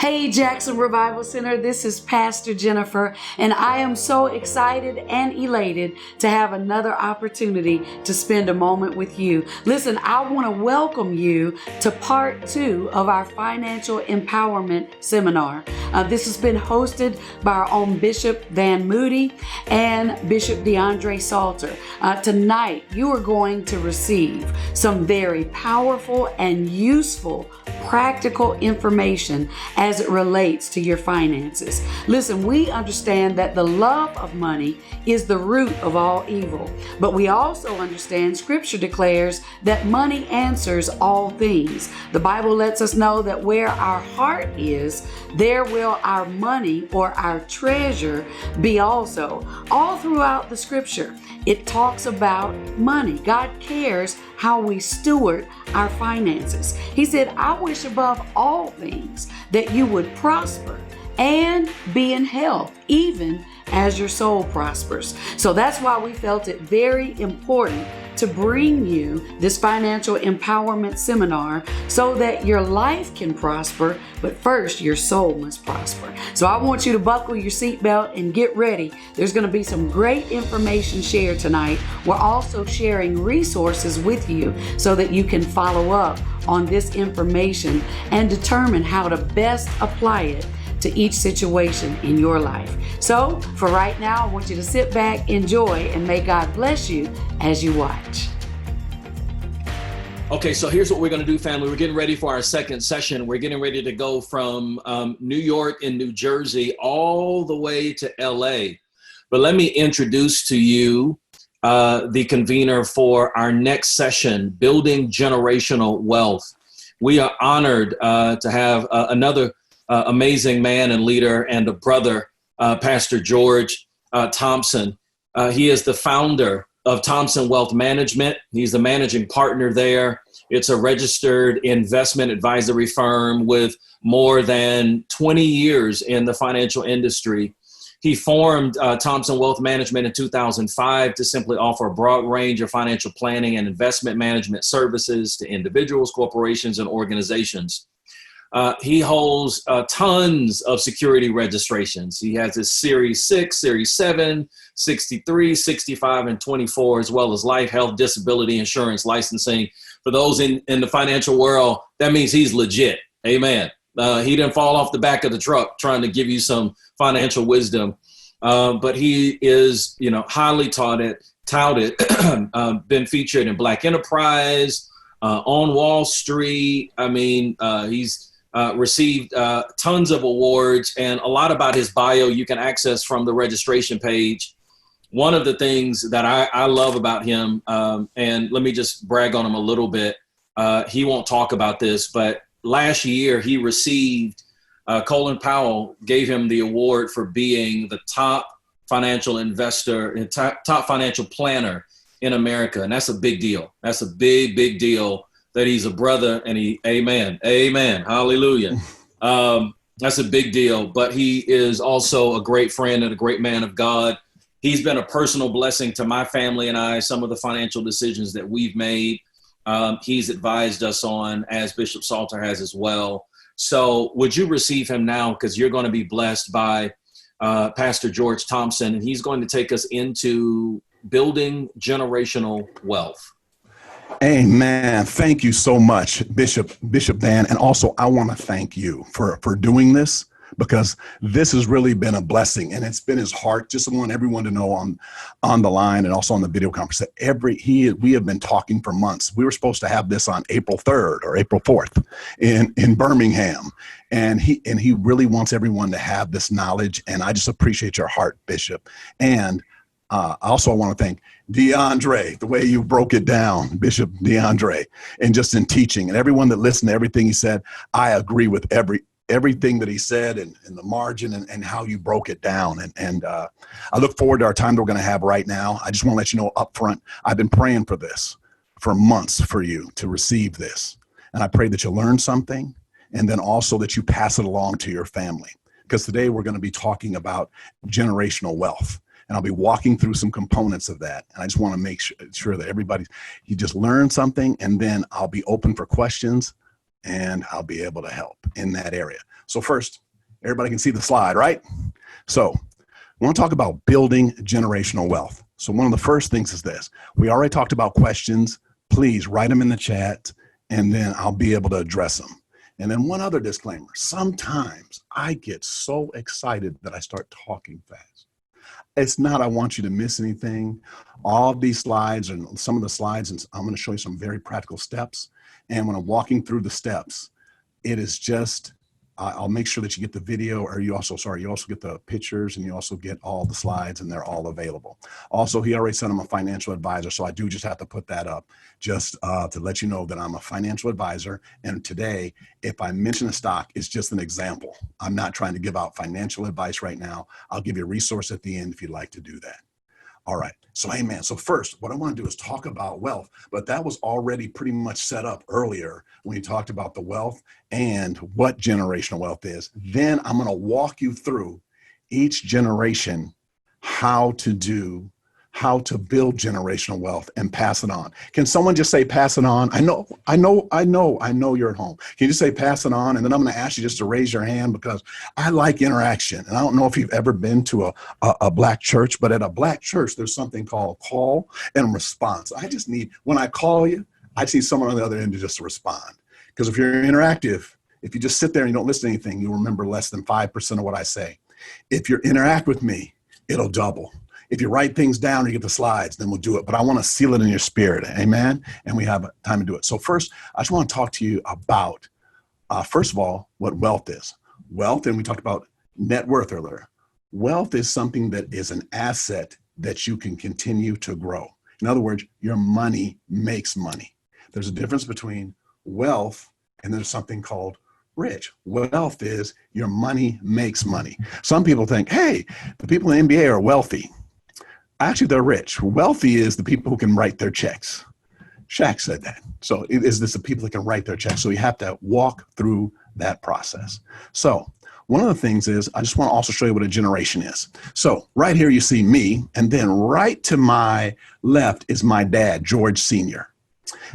Hey, Jackson Revival Center, this is Pastor Jennifer, and I am so excited and elated to have another opportunity to spend a moment with you. Listen, I want to welcome you to part 2 of our Financial Empowerment Seminar. This has been hosted by our own Bishop Van Moody and Bishop DeAndre Salter. Tonight, you are going to receive some very powerful and useful practical information as it relates to your finances. Listen, we understand that the love of money is the root of all evil, but we also understand Scripture declares that money answers all things. The Bible lets us know that where our heart is, there will our money or our treasure be also. All throughout the Scripture, it talks about money. God cares how we steward our finances. He said, I wish above all things that you would prosper and be in health, even as your soul prospers. So that's why we felt it very important to bring you this financial empowerment seminar so that your life can prosper, but first your soul must prosper. So I want you to buckle your seatbelt and get ready. There's going to be some great information shared tonight. We're also sharing resources with you so that you can follow up on this information and determine how to best apply it to each situation in your life. So for right now, I want you to sit back, enjoy, and may God bless you as you watch. Okay, so here's what we're going to do, family. We're getting ready for our second session. We're getting ready to go from New York and New Jersey all the way to LA. But let me introduce to you the convener for our next session, Building Generational Wealth. We are honored to have another amazing man and leader and a brother, Pastor George Thompson. He is the founder of Thompson Wealth Management. He's the managing partner there. It's a registered investment advisory firm with more than 20 years in the financial industry. He formed Thompson Wealth Management in 2005 to simply offer a broad range of financial planning and investment management services to individuals, corporations, and organizations. He holds tons of security registrations. He has his Series 6, Series 7, 63, 65, and 24, as well as life, health, disability insurance licensing. For those in the financial world, that means he's legit. Amen. He didn't fall off the back of the truck trying to give you some financial wisdom. But he is, highly touted, been featured in Black Enterprise, on Wall Street. I mean, he's received tons of awards, and a lot about his bio you can access from the registration page. One of the things that I love about him, and let me just brag on him a little bit, he won't talk about this, but last year he received, Colin Powell gave him the award for being the top financial investor, top financial planner in America, and that's a big deal. That's a big, big deal. That he's a brother, and amen, hallelujah. That's a big deal, but he is also a great friend and a great man of God. He's been a personal blessing to my family and I, some of the financial decisions that we've made. He's advised us on, as Bishop Salter has as well. So would you receive him now? Because you're going to be blessed by Pastor George Thompson, and he's going to take us into building generational wealth. Amen. Thank you so much, Bishop Dan. And also, I want to thank you for doing this, because this has really been a blessing, and it's been his heart. Just want everyone to know on the line and also on the video conference that we have been talking for months. We were supposed to have this on April 3rd or April 4th in Birmingham. And he really wants everyone to have this knowledge. And I just appreciate your heart, Bishop. And I also want to thank DeAndre, the way you broke it down, Bishop DeAndre, and just in teaching, and everyone that listened to everything he said. I agree with everything that he said, and the margin and how you broke it down. And I look forward to our time that we're going to have right now. I just want to let you know up front, I've been praying for this for months for you to receive this. And I pray that you learn something, and then also that you pass it along to your family. Because today we're going to be talking about generational wealth. And I'll be walking through some components of that. And I just want to make sure that you just learn something, and then I'll be open for questions and I'll be able to help in that area. So first, everybody can see the slide, right? So I want to talk about building generational wealth. So one of the first things is this. We already talked about questions. Please write them in the chat, and then I'll be able to address them. And then one other disclaimer. Sometimes I get so excited that I start talking fast. It's not I want you to miss anything. All of these slides and some of the slides, and I'm going to show you some very practical steps. And when I'm walking through the steps, it is just, I'll make sure that you get the video, or you also get the pictures, and you also get all the slides, and they're all available. Also, he already said I'm a financial advisor, so I do just have to put that up just to let you know that I'm a financial advisor. And today, if I mention a stock, it's just an example. I'm not trying to give out financial advice right now. I'll give you a resource at the end if you'd like to do that. All right. So, amen. So first, what I want to do is talk about wealth, but that was already pretty much set up earlier when you talked about the wealth and what generational wealth is. Then I'm going to walk you through each generation, how to build generational wealth and pass it on. Can someone just say pass it on? I know you're at home. Can you just say pass it on? And then I'm going to ask you just to raise your hand, because I like interaction. And I don't know if you've ever been to a black church, but at a black church, there's something called call and response. I just need, when I call you, I see someone on the other end to just respond. Because if you're interactive, if you just sit there and you don't listen to anything, you'll remember less than 5% of what I say. If you interact with me, it'll double. If you write things down or you get the slides, then we'll do it. But I want to seal it in your spirit. Amen. And we have time to do it. So first, I just want to talk to you about, first of all, what wealth is. Wealth, and we talked about net worth earlier. Wealth is something that is an asset that you can continue to grow. In other words, your money makes money. There's a difference between wealth and there's something called rich. Wealth is your money makes money. Some people think, hey, the people in the NBA are wealthy. Actually, they're rich. Wealthy is the people who can write their checks. Shaq said that. So it is this the people that can write their checks. So you have to walk through that process. So one of the things is, I just want to also show you what a generation is. So right here you see me, and then right to my left is my dad, George Sr.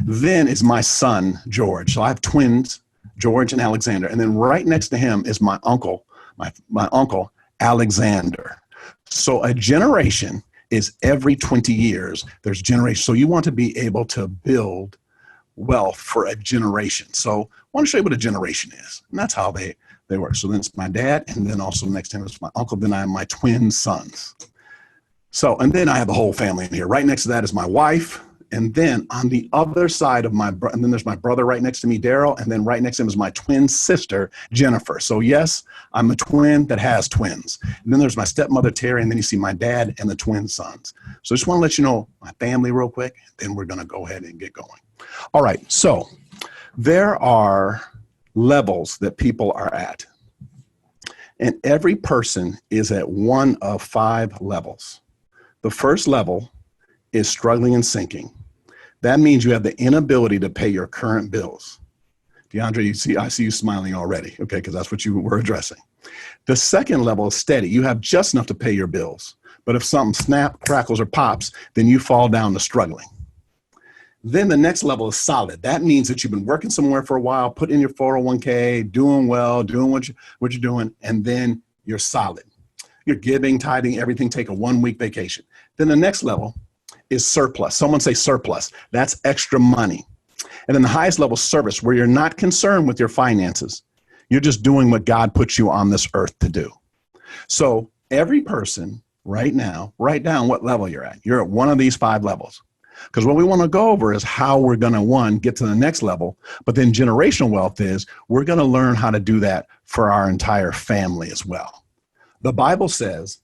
Then is my son, George. So I have twins, George and Alexander. And then right next to him is my uncle, my uncle, Alexander. So a generation is every 20 years, there's generations. So you want to be able to build wealth for a generation. So I want to show you what a generation is. And that's how they work. So then it's my dad, and then also next to him is my uncle, then I have my twin sons. So, and then I have the whole family in here. Right next to that is my wife. And then on the other side of and then there's my brother right next to me, Daryl. And then right next to him is my twin sister, Jennifer. So yes, I'm a twin that has twins. And then there's my stepmother, Terry. And then you see my dad and the twin sons. So I just want to let you know my family real quick. Then we're going to go ahead and get going. All right. So there are levels that people are at. And every person is at one of 5 levels. The first level is struggling and sinking. That means you have the inability to pay your current bills. DeAndre, I see you smiling already, okay, because that's what you were addressing. The second level is steady. You have just enough to pay your bills. But if something snaps, crackles, or pops, then you fall down to struggling. Then the next level is solid. That means that you've been working somewhere for a while, put in your 401k, doing well, doing what you're doing, and then you're solid. You're giving, tithing, everything, take a 1-week vacation. Then the next level is surplus. Someone say surplus. That's extra money. And then the highest level is service, where you're not concerned with your finances. You're just doing what God put you on this earth to do. So every person right now, write down what level you're at. You're at one of these 5 levels. Because what we want to go over is how we're going to, one, get to the next level. But then generational wealth is we're going to learn how to do that for our entire family as well. The Bible says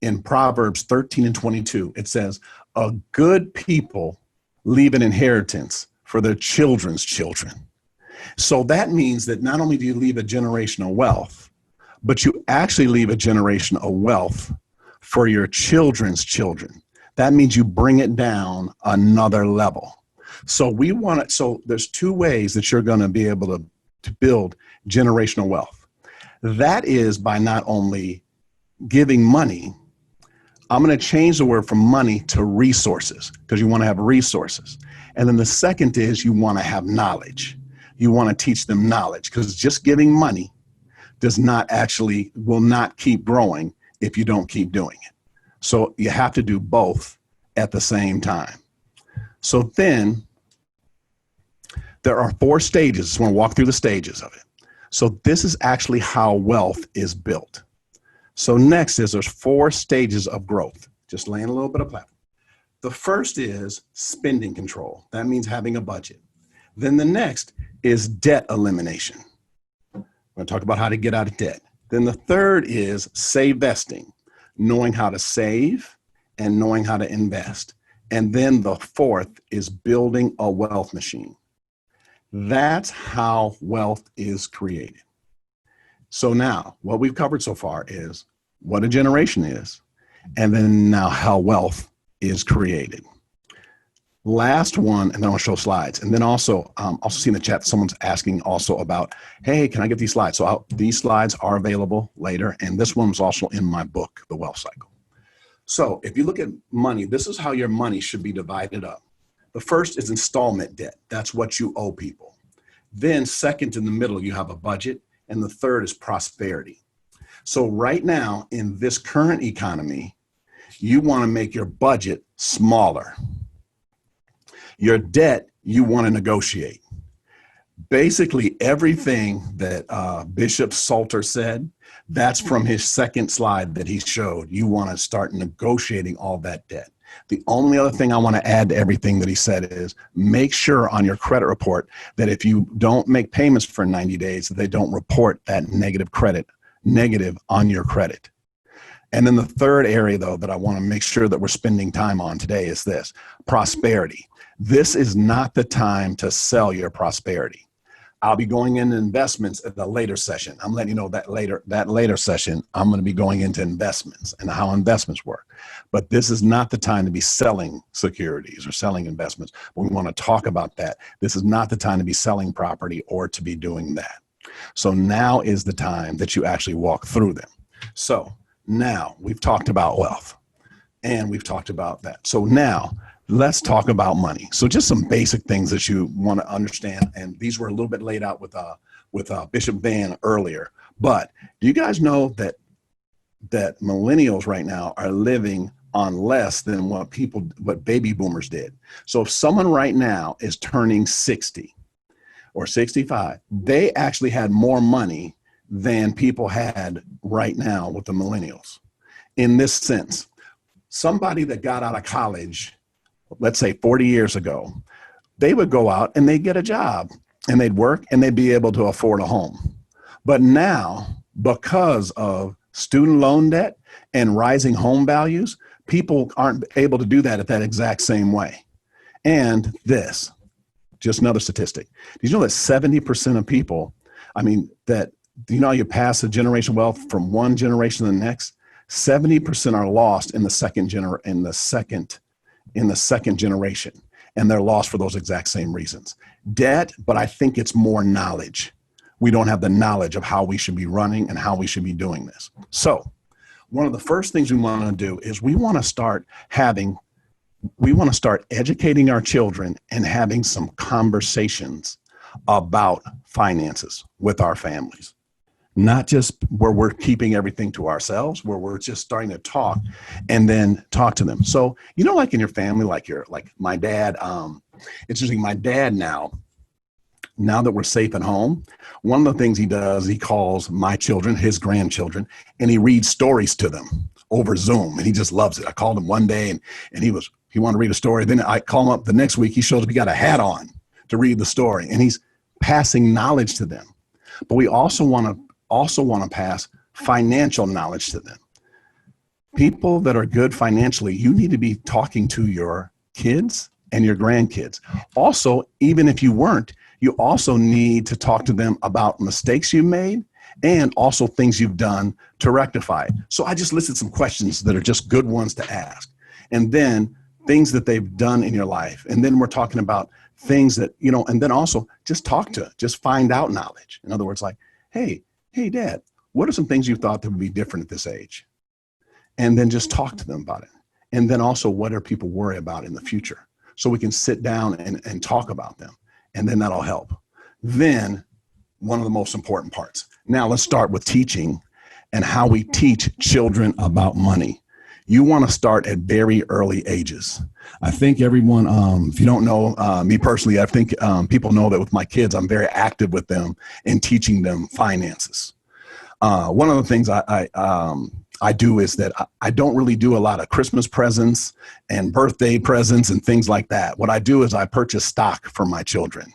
in Proverbs 13:22, it says, a good people leave an inheritance for their children's children. So that means that not only do you leave a generational wealth, but you actually leave a generation of wealth for your children's children. That means you bring it down another level. So so there's 2 ways that you're going to be able to build generational wealth. That is by not only giving money. I'm going to change the word from money to resources, because you want to have resources. And then the second is you want to have knowledge. You want to teach them knowledge, because just giving money will not keep growing if you don't keep doing it. So you have to do both at the same time. So then there are 4 stages. I just want to walk through the stages of it. So this is actually how wealth is built. So next is there's 4 stages of growth. Just laying a little bit of platform. The first is spending control. That means having a budget. Then the next is debt elimination. We're going to talk about how to get out of debt. Then the third is savesting, knowing how to save and knowing how to invest. And then the fourth is building a wealth machine. That's how wealth is created. So now what we've covered so far is what a generation is, and then now how wealth is created. Last one, and then I'll show slides. And then also see in the chat, someone's asking also about, hey, can I get these slides? So these slides are available later. And this one was also in my book, The Wealth Cycle. So if you look at money, this is how your money should be divided up. The first is installment debt. That's what you owe people. Then second in the middle, you have a budget. And the third is prosperity. So right now in this current economy, you want to make your budget smaller. Your debt, you want to negotiate. Basically, everything that Bishop Salter said, that's from his second slide that he showed. You want to start negotiating all that debt. The only other thing I want to add to everything that he said is make sure on your credit report that if you don't make payments for 90 days, they don't report that negative on your credit. And then the third area, though, that I want to make sure that we're spending time on today is this: prosperity. This is not the time to sell your prosperity. I'll be going into investments at a later session. I'm letting you know that later session, I'm going to be going into investments and how investments work. But this is not the time to be selling securities or selling investments. We want to talk about that. This is not the time to be selling property or to be doing that. So now is the time that you actually walk through them. So now we've talked about wealth and we've talked about that. So now let's talk about money. So just some basic things that you want to understand. And these were a little bit laid out with Bishop Van earlier. But do you guys know that millennials right now are living on less than what baby boomers did? So if someone right now is turning 60 or 65, they actually had more money than people had right now with the millennials. In this sense, somebody that got out of college, let's say 40 years ago, they would go out and they'd get a job and they'd work and they'd be able to afford a home. But now, because of student loan debt and rising home values, people aren't able to do that at that exact same way. And this, just another statistic. Did you know that 70% of people, you pass the generational wealth from one generation to the next, 70% are lost in the second generation, and they're lost for those exact same reasons. Debt, but I think it's more knowledge. We don't have the knowledge of how we should be running and how we should be doing this. So one of the first things we want to do is we want to start educating our children and having some conversations about finances with our families. Not just where we're keeping everything to ourselves, where we're just starting to talk and then talk to them. So, like in your family, like my dad, it's interesting, my dad now that we're safe at home, one of the things he does, he calls my children, his grandchildren, and he reads stories to them over Zoom, and he just loves it. I called him one day and he wanted to read a story. Then I call him up the next week, he shows up, he got a hat on to read the story, and he's passing knowledge to them. But we also want to pass financial knowledge to them. People that are good financially, you need to be talking to your kids and your grandkids. Also, even if you weren't, you also need to talk to them about mistakes you made and also things you've done to rectify it. So I just listed some questions that are just good ones to ask. And then things that they've done in your life. And then we're talking about things that, and then also just find out knowledge. In other words, like, hey, Dad, what are some things you thought that would be different at this age? And then just talk to them about it. And then also, what are people worried about in the future? So we can sit down and talk about them. And then that'll help. Then one of the most important parts. Now let's start with teaching and how we teach children about money. You want to start at very early ages. I think everyone, if you don't know me personally, I think people know that with my kids, I'm very active with them in teaching them finances. One of the things I do is that I don't really do a lot of Christmas presents and birthday presents and things like that. What I do is I purchase stock for my children.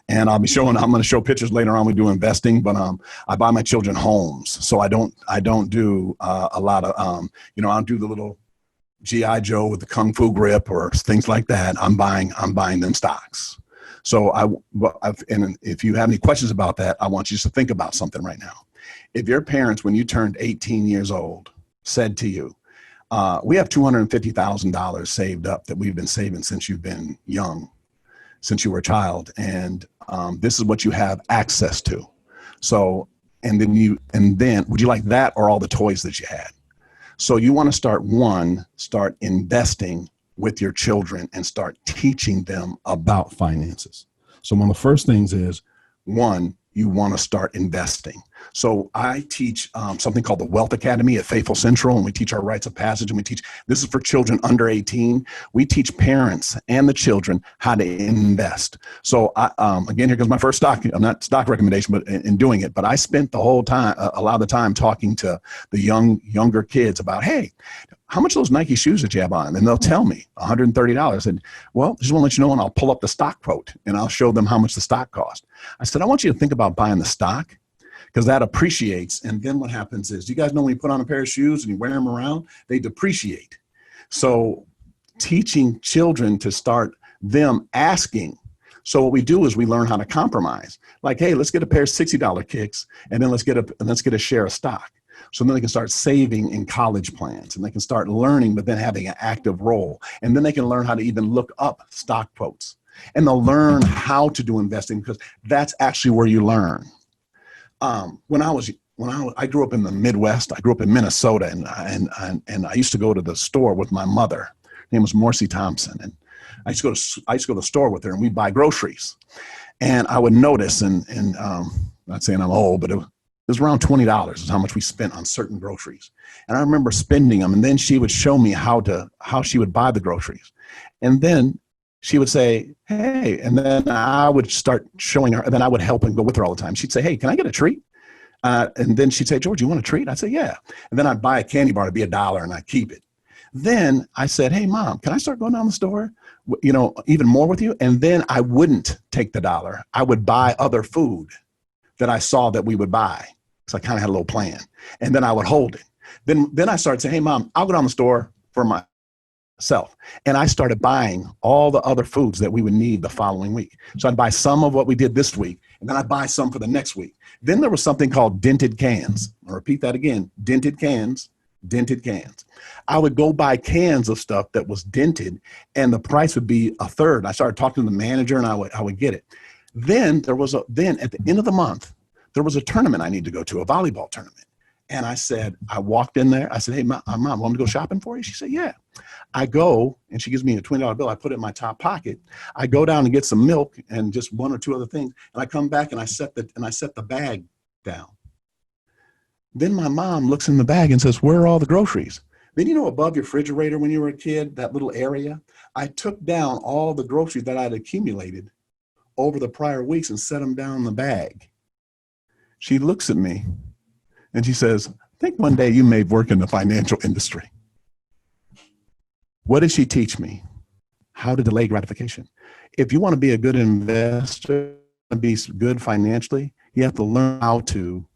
And I'm going to show pictures later on. We do investing, but I buy my children homes. So I don't do a lot of, I don't do the little G.I. Joe with the Kung Fu grip or things like that. I'm buying them stocks. So and if you have any questions about that, I want you to think about something right now. If your parents, when you turned 18 years old, said to you, we have $250,000 saved up that we've been saving since you've been young, since you were a child, and this is what you have access to. So, and then would you like that or all the toys that you had? So you want to start investing with your children and start teaching them about finances. So one of the first things is, one, you want to start investing. So I teach something called the Wealth Academy at Faithful Central, and we teach our rites of passage, and this is for children under 18. We teach parents and the children how to invest. So again, here goes my first not stock recommendation, but in doing it. But I spent the whole time, a lot of the time talking to the younger kids about, hey, how much of those Nike shoes did you have on? And they'll tell me $130. And well, just want to let you know, and I'll pull up the stock quote and I'll show them how much the stock cost. I said, I want you to think about buying the stock because that appreciates. And then what happens is, you guys know when you put on a pair of shoes and you wear them around, they depreciate. So teaching children to start them asking. So what we do is we learn how to compromise. Like, hey, let's get a pair of $60 kicks and then let's get a share of stock. So then they can start saving in college plans and they can start learning, but then having an active role. And then they can learn how to even look up stock quotes, and they'll learn how to do investing because that's actually where you learn. When I grew up in the Midwest, I grew up in Minnesota, and I used to go to the store with my mother. Her name was Morcy Thompson. And I used to go to the store with her and we'd buy groceries. And I would notice, and not saying I'm old, but it was around $20 is how much we spent on certain groceries. And I remember spending them, and then she would show me how she would buy the groceries. And then she would say, hey, and then I would start showing her, and then I would help and go with her all the time. She'd say, hey, can I get a treat? And then she'd say, George, you want a treat? I'd say, yeah. And then I'd buy a candy bar to be $1 and I'd keep it. Then I said, hey, Mom, can I start going down the store, even more with you? And then I wouldn't take the $1. I would buy other food that I saw that we would buy. So I kind of had a little plan, and then I would hold it. Then I started saying, hey, Mom, I'll go down the store for myself. And I started buying all the other foods that we would need the following week. So I'd buy some of what we did this week, and then I'd buy some for the next week. Then there was something called dented cans. I'll repeat that again, dented cans. I would go buy cans of stuff that was dented, and the price would be a third. I started talking to the manager, and I would get it. Then at the end of the month, there was a tournament I need to go to, a volleyball tournament. And I walked in there. I said, hey, Mom, want me to go shopping for you? She said, yeah. I go, and she gives me a $20 bill. I put it in my top pocket. I go down and get some milk and just one or two other things. And I come back and I set the bag down. Then my mom looks in the bag and says, where are all the groceries? Then, above your refrigerator when you were a kid, that little area, I took down all the groceries that I'd accumulated over the prior weeks and set them down in the bag. She looks at me and she says, I think one day you may work in the financial industry. What did she teach me? How to delay gratification. If you want to be a good investor and be good financially, you have to learn how to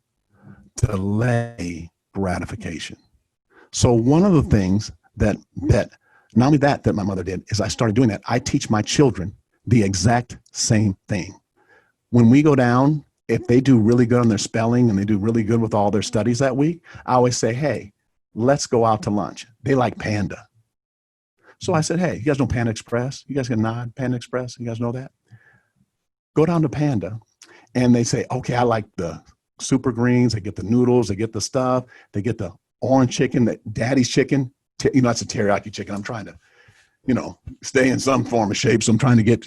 delay gratification. So one of the things that not only that my mother did is I started doing that. I teach my children the exact same thing. When we go down, if they do really good on their spelling and they do really good with all their studies that week, I always say, hey, let's go out to lunch. They like Panda. So I said, hey, you guys know Panda Express? You guys can nod, Panda Express? You guys know that? Go down to Panda, and they say, okay, I like the super greens. They get the noodles. They get the stuff. They get the orange chicken, the daddy's chicken. That's a teriyaki chicken. I'm trying to, stay in some form of shape. So I'm trying to get,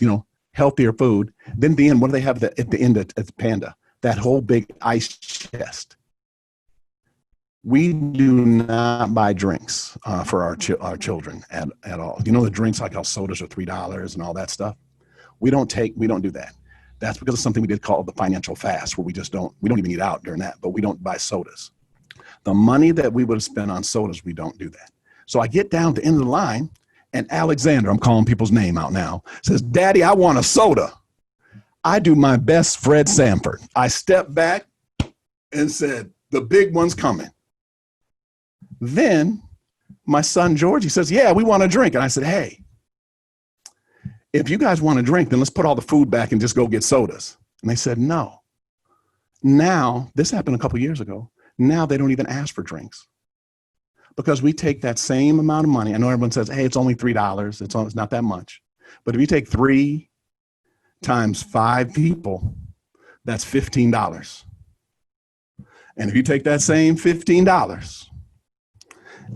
healthier food. Then at the end, what do they have at the end at Panda? That whole big ice chest. We do not buy drinks for our children at all. You know, the drinks like how sodas are $3 and all that stuff. We don't do that. That's because of something we did called the financial fast, where we don't even eat out during that, but we don't buy sodas. The money that we would have spent on sodas, we don't do that. So I get down to the end of the line, and Alexander, I'm calling people's name out now, says, "Daddy, I want a soda." I do my best Fred Sanford. I stepped back and said, "The big one's coming." Then my son, George, he says, "Yeah, we want a drink." And I said, "Hey, if you guys want a drink, then let's put all the food back and just go get sodas." And they said, "No." Now, this happened a couple years ago. Now they don't even ask for drinks because we take that same amount of money. I know everyone says, "Hey, it's only $3. It's not that much." But if you take 3 times 5 people, that's $15. And if you take that same $15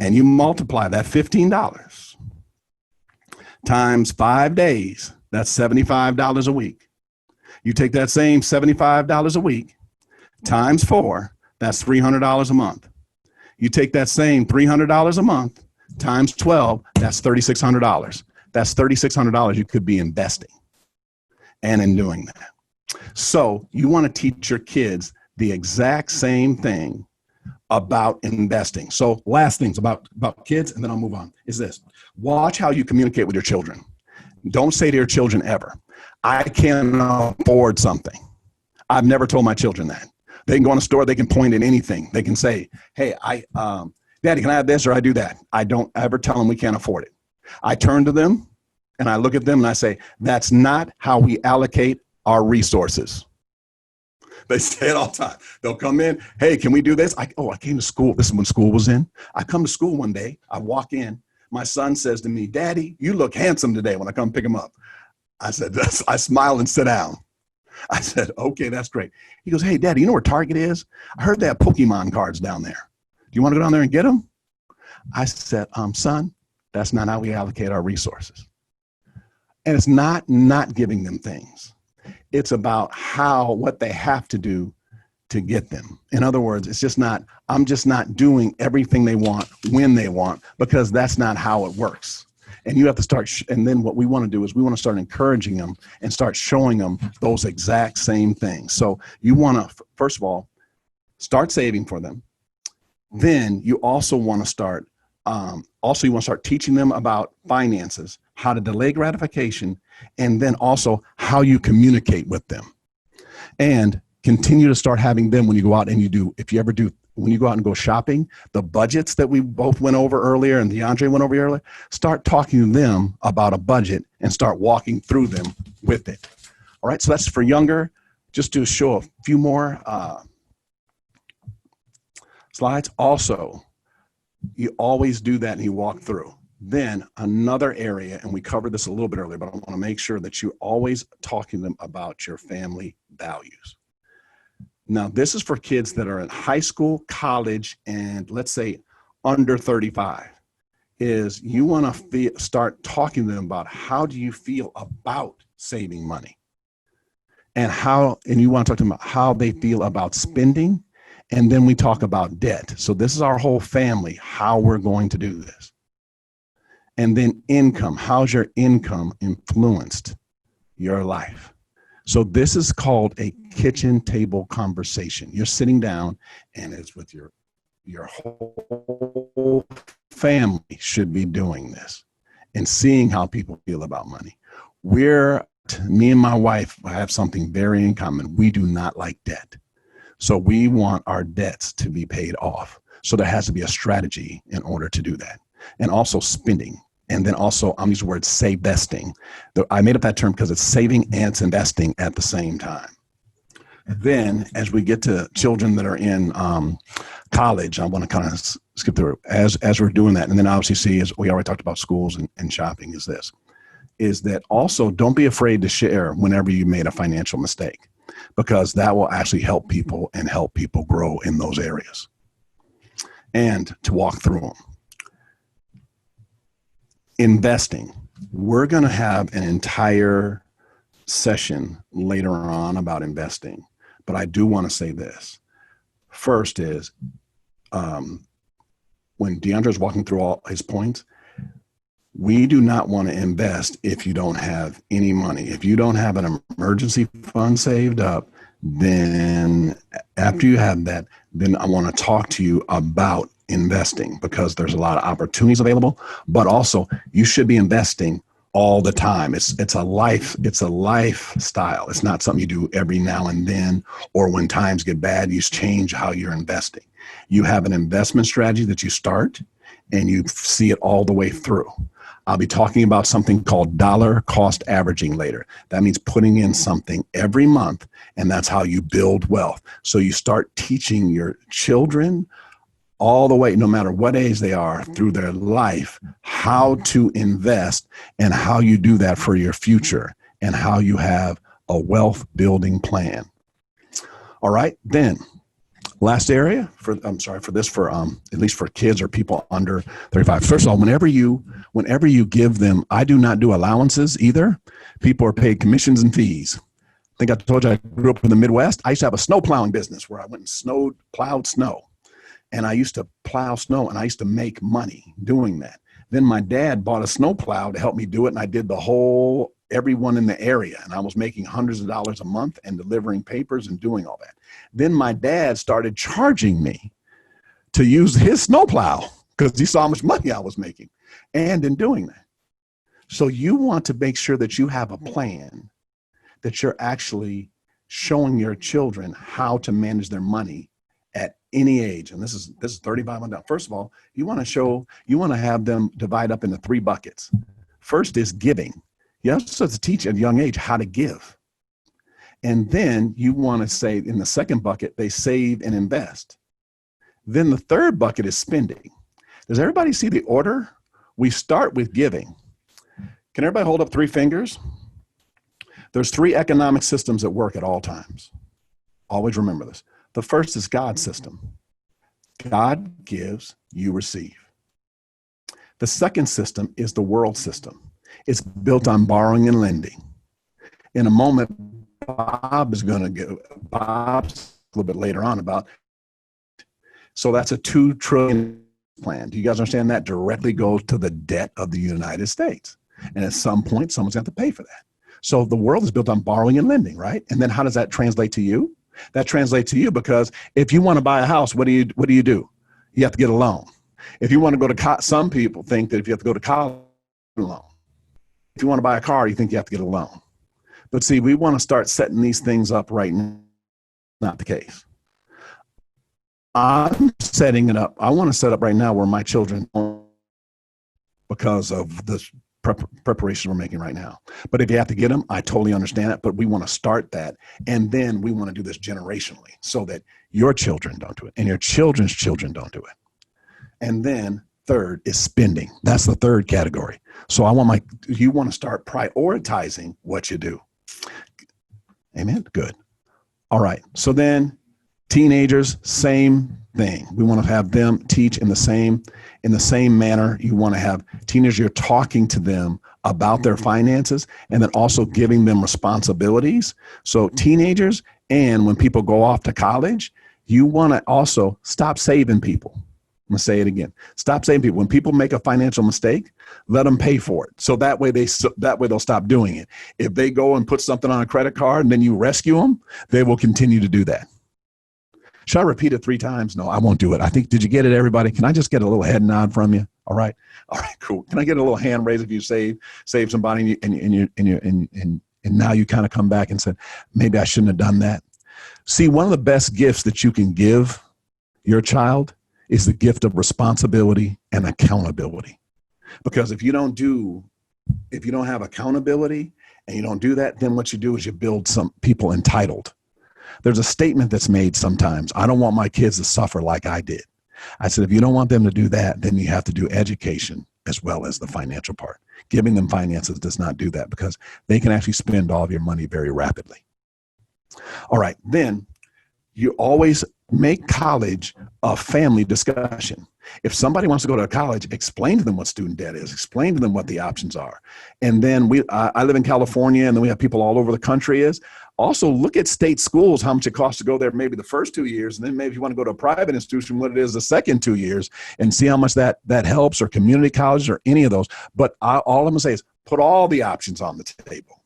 and you multiply that $15 times 5 days, that's $75 a week. You take that same $75 a week times 4, that's $300 a month. You take that same $300 a month times 12, that's $3,600. That's $3,600 you could be investing and in doing that. So you want to teach your kids the exact same thing about investing. So last things about kids, and then I'll move on, is this. Watch how you communicate with your children. Don't say to your children ever, "I can't afford something." I've never told my children that. They can go in a store, they can point at anything. They can say, "Hey, Daddy, can I have this or I do that?" I don't ever tell them we can't afford it. I turn to them and I look at them and I say, "That's not how we allocate our resources." They say it all the time. They'll come in, "Hey, can we do this?" I came to school. This is when school was in. I come to school one day. I walk in. My son says to me, "Daddy, you look handsome today," when I come pick him up. I said, I smile and sit down. I said, "Okay, that's great." He goes, "Hey, Daddy, you know where Target is? I heard they have Pokemon cards down there. Do you want to go down there and get them?" I said, "Son, that's not how we allocate our resources." And it's not giving them things. It's about what they have to do to get them. In other words, it's just not, I'm just not doing everything they want when they want, because that's not how it works. And you have to start, and then what we want to do is we want to start encouraging them and start showing them those exact same things. So you want to, first of all, start saving for them. Then you also want to start, teaching them about finances, how to delay gratification, and then also how you communicate with them. And continue to start having them when you go out and when you go out and go shopping, the budgets that we both went over earlier and DeAndre went over earlier, start talking to them about a budget and start walking through them with it. All right, so that's for younger. Just to show a few more slides. Also, you always do that and you walk through. Then another area, and we covered this a little bit earlier, but I want to make sure that you're always talking to them about your family values. Now, this is for kids that are in high school, college, and let's say under 35, is you want to start talking to them about how do you feel about saving money, and you want to talk to them about how they feel about spending. And then we talk about debt. So this is our whole family, how we're going to do this. And then income, how's your income influenced your life? So this is called a kitchen table conversation. You're sitting down and it's with your whole family should be doing this and seeing how people feel about money. Me and my wife have something very in common. We do not like debt. So we want our debts to be paid off. So there has to be a strategy in order to do that. And also spending. And then also, I'm using the word savesting. I made up that term because it's saving and it's investing at the same time. Then as we get to children that are in college, I want to kind of skip through as we're doing that. And then obviously see, as we already talked about schools and shopping, is that also don't be afraid to share whenever you made a financial mistake, because that will actually help people and help people grow in those areas and to walk through them. Investing. We're going to have an entire session later on about investing, but I do want to say this. First is when DeAndre's walking through all his points, we do not want to invest if you don't have any money. If you don't have an emergency fund saved up, then after you have that, then I want to talk to you about investing, because there's a lot of opportunities available, but also you should be investing all the time. It's a lifestyle. It's not something you do every now and then, or when times get bad, you change how you're investing. You have an investment strategy that you start and you see it all the way through. I'll be talking about something called dollar cost averaging later. That means putting in something every month, and that's how you build wealth. So you start teaching your children all the way, no matter what age they are, through their life, how to invest and how you do that for your future and how you have a wealth building plan. All right, then last area for at least for kids or people under 35. First of all, whenever you give them, I do not do allowances either. People are paid commissions and fees. I think I told you I grew up in the Midwest. I used to have a snow plowing business where I went and plowed snow. And I used to plow snow, and I used to make money doing that. Then my dad bought a snow plow to help me do it, and I did everyone in the area, and I was making hundreds of dollars a month and delivering papers and doing all that. Then my dad started charging me to use his snow plow because he saw how much money I was making and in doing that. So you want to make sure that you have a plan, that you're actually showing your children how to manage their money at any age. And this is 35 on down. First of all, you want to have them divide up into 3 buckets. First is giving. You also have to teach at a young age how to give. And then you want to say in the second bucket, they save and invest. Then the third bucket is spending. Does everybody see the order? We start with giving. Can everybody hold up 3 fingers? There's 3 economic systems at work at all times. Always remember this. The first is God's system. God gives, you receive. The second system is the world system. It's built on borrowing and lending. In a moment, Bob's a little bit later on about. So that's a $2 trillion plan. Do you guys understand that directly goes to the debt of the United States? And at some point, someone's got to pay for that. So the world is built on borrowing and lending, right? And then how does that translate to you? That translates to you because if you want to buy a house, what do you do? You have to get a loan. If you want to go to some people think that if you have to go to college, a loan. If you want to buy a car, you think you have to get a loan. But see, we want to start setting these things up right now. Not the case. I'm setting it up. I want to set up right now where my children don't, because of the preparation we're making right now. But if you have to get them, I totally understand it. But we want to start that. And then we want to do this generationally so that your children don't do it and your children's children don't do it. And then third is spending. That's the third category. So you want to start prioritizing what you do. Amen. Good. All right. So then teenagers, same thing. We want to have them teach in the same manner. You want to have teenagers, you're talking to them about their finances and then also giving them responsibilities. So teenagers, and when people go off to college, you want to also stop saving people. I'm going to say it again. Stop saving people. When people make a financial mistake, let them pay for it. So that way they'll stop doing it. If they go and put something on a credit card and then you rescue them, they will continue to do that. Should I repeat it 3 times? No, I won't do it. I think, did you get it, everybody? Can I just get a little head nod from you? All right. All right, cool. Can I get a little hand raise if you save somebody and now you kind of come back and said, maybe I shouldn't have done that. See, one of the best gifts that you can give your child is the gift of responsibility and accountability. Because if you don't have accountability and you don't do that, then what you do is you build some people entitled. There's a statement that's made sometimes, I don't want my kids to suffer like I did. I said, if you don't want them to do that, then you have to do education as well as the financial part. Giving them finances does not do that because they can actually spend all of your money very rapidly. All right, then you always make college a family discussion. If somebody wants to go to college, explain to them what student debt is, explain to them what the options are. And then I live in California, and then we have people all over the country also look at state schools, how much it costs to go there, maybe the first 2 years. And then maybe if you want to go to a private institution, what it is the second 2 years, and see how much that helps, or community colleges or any of those. But all I'm going to say is put all the options on the table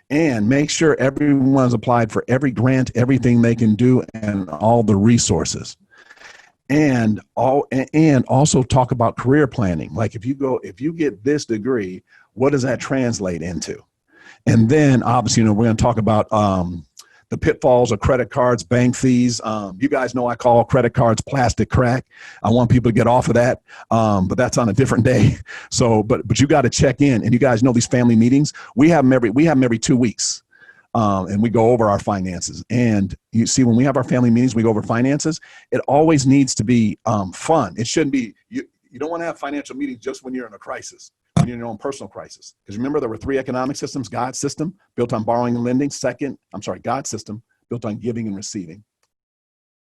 and make sure everyone's applied for every grant, everything they can do, and all the resources. And also talk about career planning. Like if you get this degree, what does that translate into? And then obviously, we're going to talk about the pitfalls of credit cards, bank fees. You guys know I call credit cards plastic crack. I want people to get off of that, but that's on a different day. So, but you got to check in, and you guys know these family meetings. We have them every 2 weeks. And we go over our finances. And you see, when we have our family meetings, we go over finances. It always needs to be fun. It shouldn't be, you don't want to have financial meetings just when you're in a crisis, when you're in your own personal crisis. Because remember, there were 3 economic systems: God's system, built on borrowing and lending. God's system, built on giving and receiving.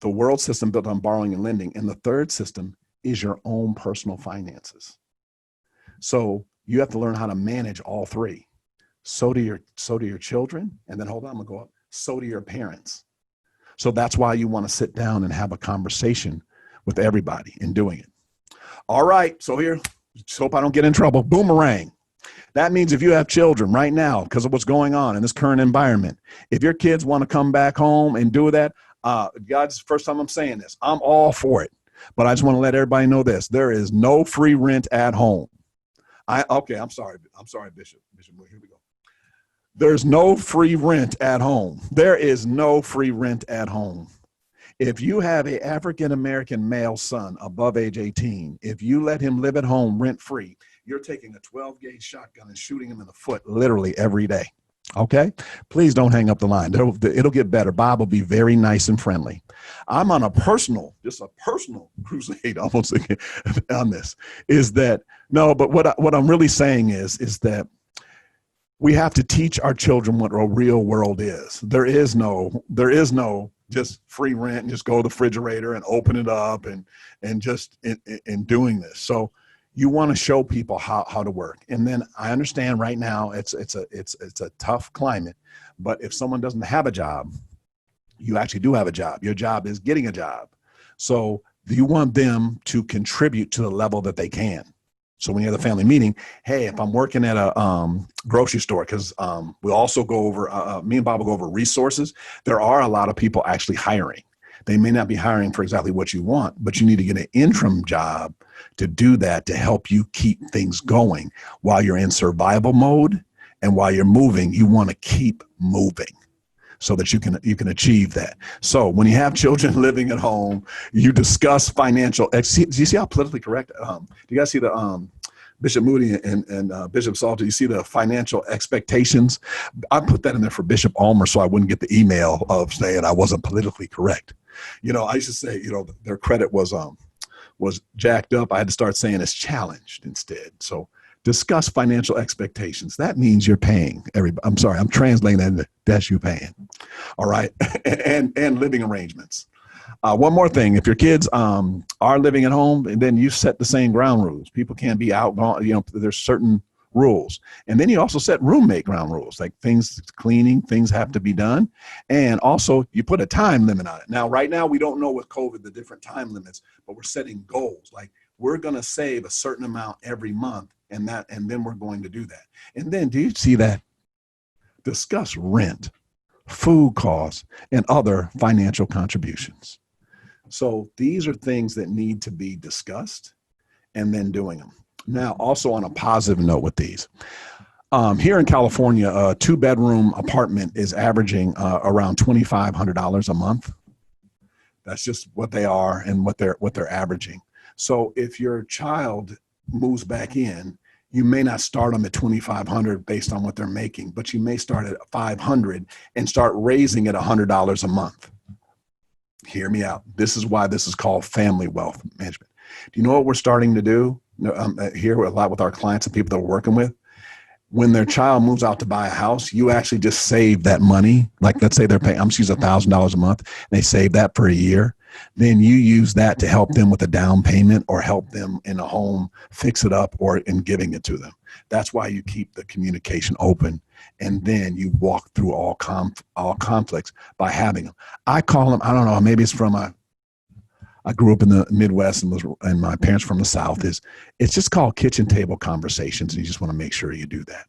The world system, built on borrowing and lending. And the third system is your own personal finances. So you have to learn how to manage all 3. So do your children, and then hold on, I'm gonna go up. So do your parents. So that's why you want to sit down and have a conversation with everybody in doing it. All right, so here, just hope I don't get in trouble. Boomerang. That means if you have children right now, because of what's going on in this current environment, if your kids want to come back home and do that, God's first time I'm saying this, I'm all for it. But I just want to let everybody know this: there is no free rent at home. I'm sorry, Bishop. Here we go. There's no free rent at home. There is no free rent at home. If you have an African-American male son above age 18, if you let him live at home rent-free, you're taking a 12-gauge shotgun and shooting him in the foot literally every day. Okay? Please don't hang up the line. It'll get better. Bob will be very nice and friendly. I'm on a personal crusade almost on this. But what I'm really saying is that we have to teach our children what a real world is. There is no just free rent and just go to the refrigerator and open it up and just in doing this. So you want to show people how to work. And then I understand right now it's a tough climate, but if someone doesn't have a job, you actually do have a job. Your job is getting a job. So you want them to contribute to the level that they can. So when you have the family meeting, hey, if I'm working at a grocery store, because we'll also go over, me and Bob will go over resources. There are a lot of people actually hiring. They may not be hiring for exactly what you want, but you need to get an interim job to do that, to help you keep things going while you're in survival mode. And while you're moving, you want to keep moving so that you can achieve that. So when you have children living at home, you discuss financial. Do you see how politically correct? Do you guys see the Bishop Moody and Bishop Salter? You see the financial expectations? I put that in there for Bishop Ulmer so I wouldn't get the email of saying I wasn't politically correct. I used to say, their credit was jacked up. I had to start saying it's challenged instead. So discuss financial expectations. That means you're paying everybody. I'm sorry, I'm translating that into that's you paying. All right. and living arrangements. One more thing, if your kids are living at home, and then you set the same ground rules. People can't be out, there's certain rules. And then you also set roommate ground rules, like things, cleaning, things have to be done. And also you put a time limit on it. Now, right now, we don't know with COVID, the different time limits, but we're setting goals. Like we're going to save a certain amount every month. And then we're going to do that. And then do you see that? Discuss rent, food costs, and other financial contributions. So these are things that need to be discussed and then doing them. Now, also on a positive note with these, here in California, a 2-bedroom apartment is averaging around $2,500 a month. That's just what they are and what they're averaging. So if your child moves back in, you may not start them at $2,500 based on what they're making, but you may start at $500 and start raising it $100 a month. Hear me out. This is why this is called family wealth management. Do you know what we're starting to do here a lot with our clients and people that we're working with? when their child moves out to buy a house, you actually just save that money. Like, let's say they're paying, I'm just using $1,000 a month, and they save that for a year. Then you use that to help them with a down payment or help them in a home, fix it up, or in giving it to them. That's why you keep the communication open. And then you walk through all conflicts by having them. I call them, I don't know, maybe it's from I grew up in the Midwest and my parents from the South. It's just called kitchen table conversations. And you just want to make sure you do that.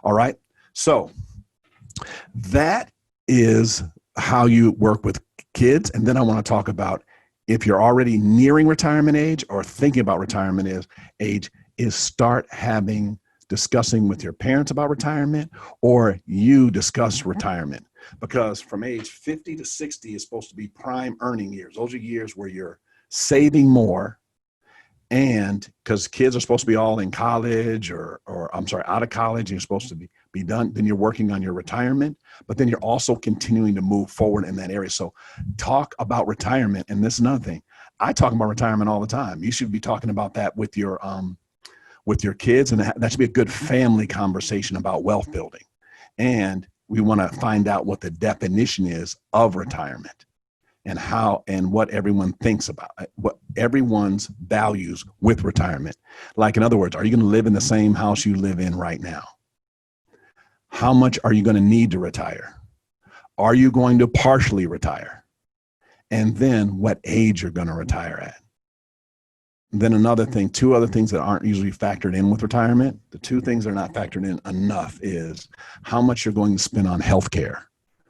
All right. So that is how you work with kids. And then I want to talk about, if you're already nearing retirement age or thinking about retirement age, is start discussing with your parents about retirement, or you discuss retirement. Because from age 50 to 60 is supposed to be prime earning years. Those are years where you're saving more, and because kids are supposed to be all in college or out of college, and you're supposed to be done. Then you're working on your retirement, but then you're also continuing to move forward in that area. So talk about retirement. And this is another thing. I talk about retirement all the time. You should be talking about that with your kids, and that should be a good family conversation about wealth building. And we want to find out what the definition is of retirement, and how and what everyone thinks about it, what everyone's values with retirement. Like, in other words, are you going to live in the same house you live in right now? How much are you going to need to retire? Are you going to partially retire? And then what age you're going to retire at. Then another thing, two other things that aren't usually factored in with retirement, the two things that are not factored in enough is how much you're going to spend on healthcare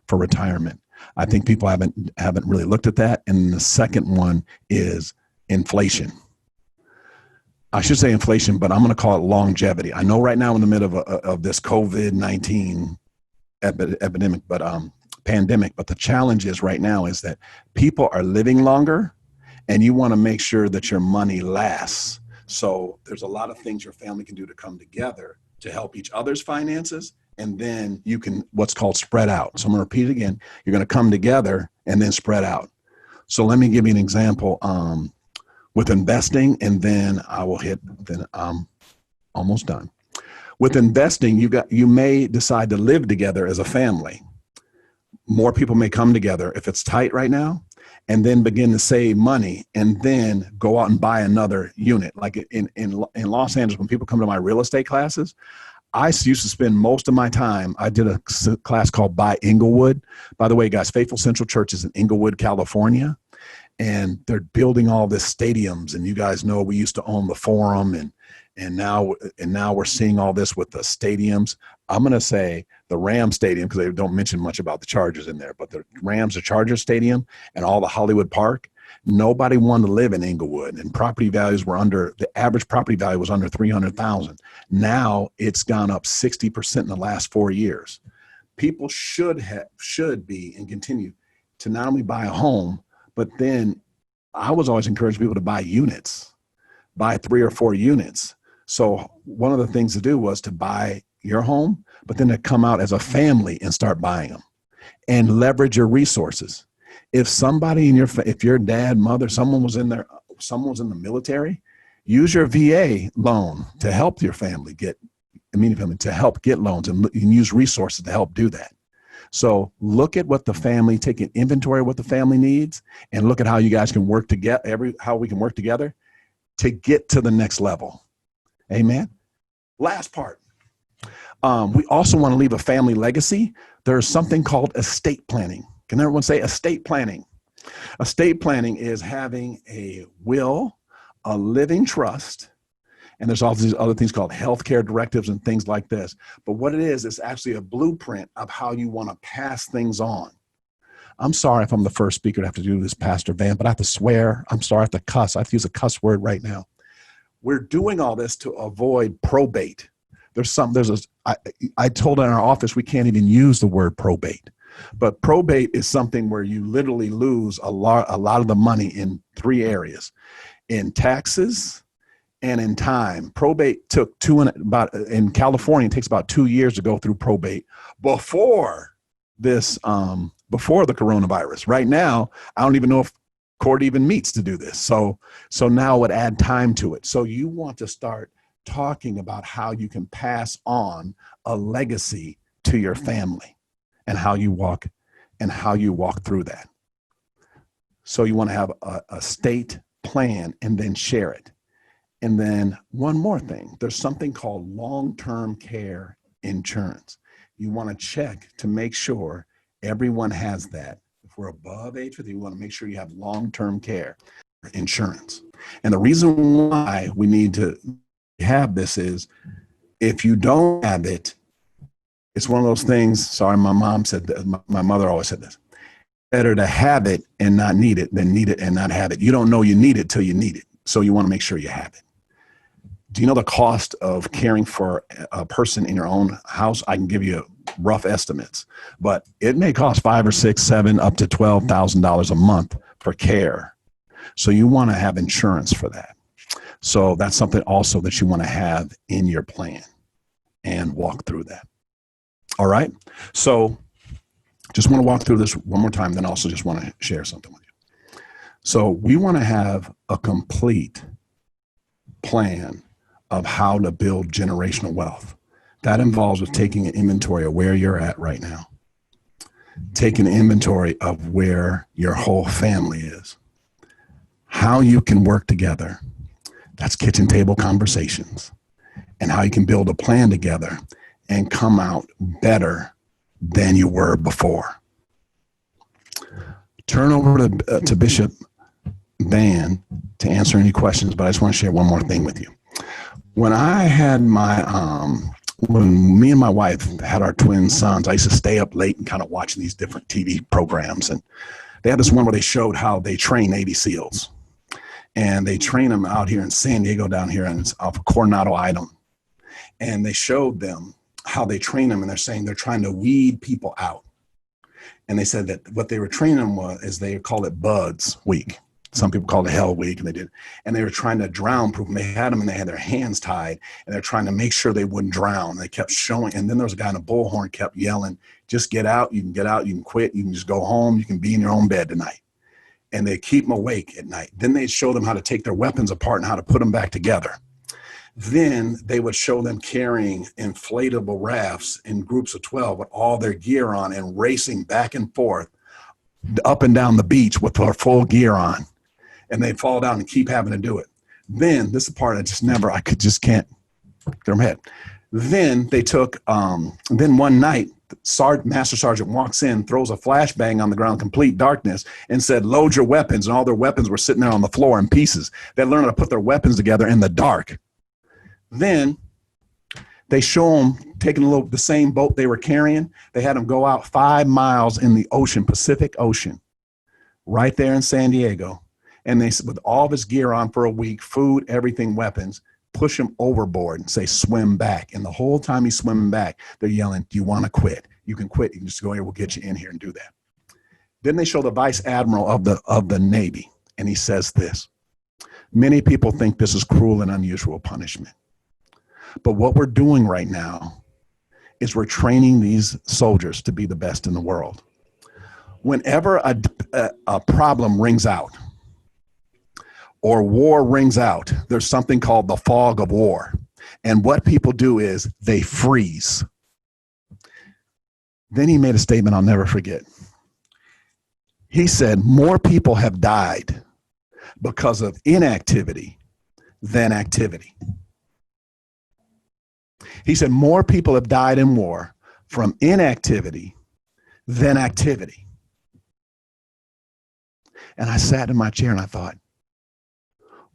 for retirement. I think people haven't really looked at that. And the second one is inflation. I should say inflation, but I'm going to call it longevity. I know right now in the middle of this COVID-19 epidemic, pandemic, but the challenge is right now is that people are living longer, and you want to make sure that your money lasts. So there's a lot of things your family can do to come together to help each other's finances. And then you can what's called spread out. So I'm going to repeat it again. You're going to come together and then spread out. So let me give you an example with investing, and then I'm almost done. With investing, you may decide to live together as a family. More people may come together if it's tight right now, and then begin to save money, and then go out and buy another unit. Like in Los Angeles, when people come to my real estate classes, I used to spend most of my time. I did a class called Buy Inglewood. By the way, guys, Faithful Central Church is in Inglewood, California, and they're building all this stadiums. And you guys know we used to own the Forum, and now we're seeing all this with the stadiums. I'm going to say the Rams Stadium, because they don't mention much about the Chargers in there, but the Rams, the Chargers Stadium, and all the Hollywood Park. Nobody wanted to live in Inglewood, and property values were the average property value was under $300,000. Now it's gone up 60% in the last 4 years. People should be and continue to not only buy a home, but then I was always encouraging people to buy units, buy 3 or 4 units. So one of the things to do was to buy your home, but then to come out as a family and start buying them and leverage your resources. If somebody if your dad, mother, someone was in the military, use your VA loan to help your family to help get loans, and use resources to help do that. So look at take an inventory of what the family needs, and look at how you guys can work together, how we can work together to get to the next level. Amen. Last part. We also want to leave a family legacy. There's something called estate planning. Can everyone say estate planning? Estate planning is having a will, a living trust, and there's all these other things called healthcare directives and things like this. But what it is actually a blueprint of how you want to pass things on. I'm sorry if I'm the first speaker to have to do this, Pastor Van, but I have to swear. I'm sorry, I have to cuss. I have to use a cuss word right now. We're doing all this to avoid probate. I told in our office we can't even use the word probate. But probate is something where you literally lose a lot of the money in 3 areas: in taxes and in time. Probate took in California, it takes about 2 years to go through probate before the coronavirus. Right now, I don't even know if court even meets to do this. So now it would add time to it. So you want to start talking about how you can pass on a legacy to your family and how you walk through that. So you want to have a state plan and then share it. And then one more thing, there's something called long-term care insurance. You want to check to make sure everyone has that. If we're above age 50, you want to make sure you have long-term care insurance. And the reason why we need to have this is if you don't have it, it's one of those things. Sorry, my mom said that. My mother always said this. Better to have it and not need it than need it and not have it. You don't know you need it till you need it. So you want to make sure you have it. Do you know the cost of caring for a person in your own house? I can give you rough estimates, but it may cost $5 or $6, $7, up to $12,000 a month for care. So you want to have insurance for that. So that's something also that you want to have in your plan and walk through that. All right. So just want to walk through this one more time, then also just want to share something with you. So we want to have a complete plan of how to build generational wealth. That involves with taking an inventory of where you're at right now, taking an inventory of where your whole family is, how you can work together. That's kitchen table conversations, and how you can build a plan together and come out better than you were before. Turn over to Bishop Van to answer any questions, but I just want to share one more thing with you. When I had when me and my wife had our twin sons, I used to stay up late and kind of watching these different TV programs. And they had this one where they showed how they train Navy SEALs. And they train them out here in San Diego, down here, and it's off of Coronado Island. And they showed them how they train them, and they're saying they're trying to weed people out. And they said that what they were training them is they call it Buds Week. Some people call it Hell Week, and they did. And they were trying to drown proof them. They had them, and they had their hands tied, and they're trying to make sure they wouldn't drown. They kept showing, and then there was a guy in a bullhorn kept yelling, "Just get out. You can get out. You can quit. You can just go home. You can be in your own bed tonight." And they keep them awake at night. Then they'd show them how to take their weapons apart and how to put them back together. Then they would show them carrying inflatable rafts in groups of 12 with all their gear on and racing back and forth up and down the beach with their full gear on. And they'd fall down and keep having to do it. Then, this is the part I can't get my head. Then they took, then one night, Master Sergeant walks in, throws a flashbang on the ground, complete darkness, and said, "Load your weapons." And all their weapons were sitting there on the floor in pieces. They learned how to put their weapons together in the dark. Then they show them taking the same boat they were carrying. They had them go out 5 miles in the ocean, Pacific Ocean, right there in San Diego. And they, with all of his gear on for a week, food, everything, weapons, push him overboard and say, "Swim back." And the whole time he's swimming back, they're yelling, "Do you want to quit? You can quit. You can just go here. We'll get you in here and do that." Then they show the Vice Admiral of the Navy, and he says this: "Many people think this is cruel and unusual punishment. But what we're doing right now is we're training these soldiers to be the best in the world. Whenever a problem rings out, or war rings out, there's something called the fog of war. And what people do is they freeze." Then he made a statement I'll never forget. He said, "More people have died because of inactivity than activity." He said, "More people have died in war from inactivity than activity." And I sat in my chair and I thought,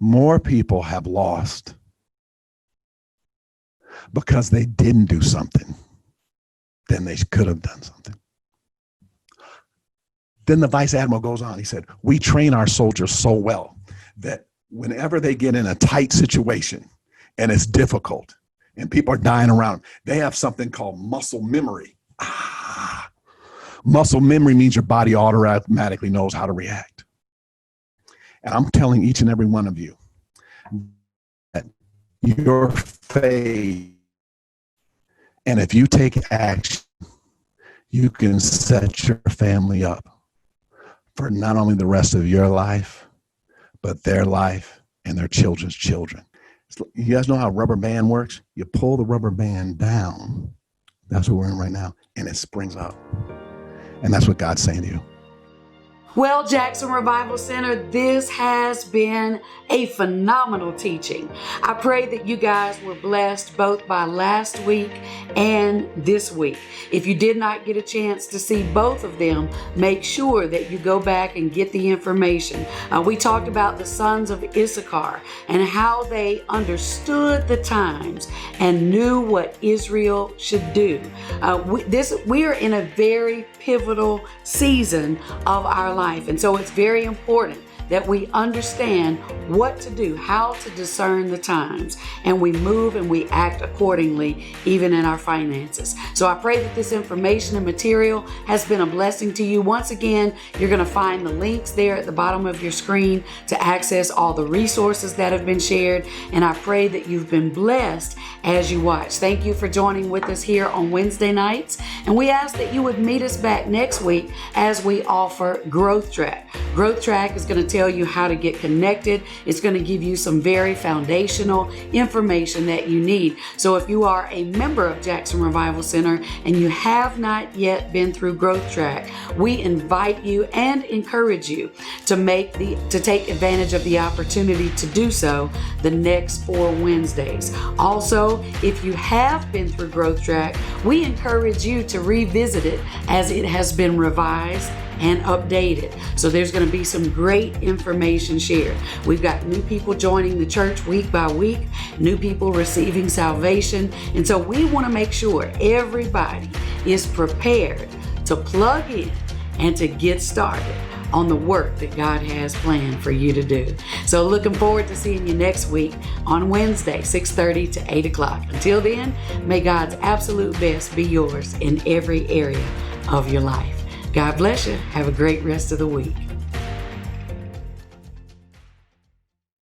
more people have lost because they didn't do something than they could have done something. Then the Vice Admiral goes on. He said, "We train our soldiers so well that whenever they get in a tight situation and it's difficult and people are dying around, they have something called muscle memory." Muscle memory means your body automatically knows how to react. And I'm telling each and every one of you that your faith, and if you take action, you can set your family up for not only the rest of your life, but their life and their children's children. You guys know how a rubber band works? You pull the rubber band down. That's what we're in right now. And it springs up. And that's what God's saying to you. Well, Jackson Revival Center, this has been a phenomenal teaching. I pray that you guys were blessed both by last week and this week. If you did not get a chance to see both of them, make sure that you go back and get the information. We talked about the sons of Issachar and how they understood the times and knew what Israel should do. We are in a very pivotal season of our life. And so it's very important that we understand what to do, how to discern the times, and we move and we act accordingly, even in our finances. So I pray that this information and material has been a blessing to you. Once again, you're going to find the links there at the bottom of your screen to access all the resources that have been shared. And I pray that you've been blessed as you watch. Thank you for joining with us here on Wednesday nights. And we ask that you would meet us back next week as we offer Growth Track. Growth Track is going to tell you how to get connected. It's going to give you some very foundational information that you need. So if you are a member of Jackson Revival Center and you have not yet been through Growth Track, we invite you and encourage you to take advantage of the opportunity to do so the next 4 Wednesdays. Also, if you have been through Growth Track, we encourage you to revisit it as it has been revised and updated. So there's going to be some great information shared. We've got new people joining the church week by week, new people receiving salvation. And so we want to make sure everybody is prepared to plug in and to get started on the work that God has planned for you to do. So looking forward to seeing you next week on Wednesday, 6:30 to 8 o'clock. Until then, may God's absolute best be yours in every area of your life. God bless you. Have a great rest of the week.